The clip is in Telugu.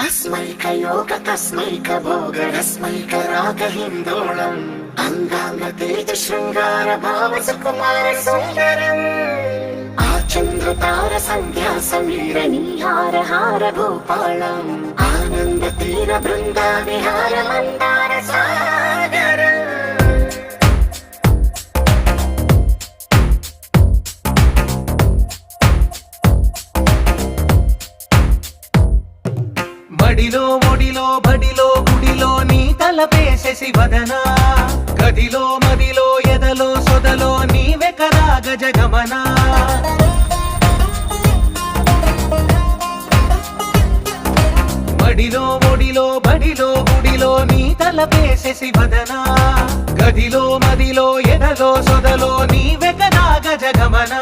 अस्मैकयोग तस्मैक भोग रस्मैक राग हिन्दोळम् अंगांग तेज शृंगार भाव सुकुमार सुंदरम् आचंद्र तार संध्या समीर नीहार हार भूपालम् आनंद तीर बृंदा विहार मंदार सागर మడిలో ఒడిలో బడిలో గుడిలో నీ తలపేసేసి వదనా గదిలో మదిలో ఎదలో సొదలో నీవే కదా గజగమనా మడిలో ఒడిలో బడిలో గుడిలో నీ తలపేసేసి వదనా గదిలో మదిలో ఎదలో సొదలో నీవే కదా గజగమనా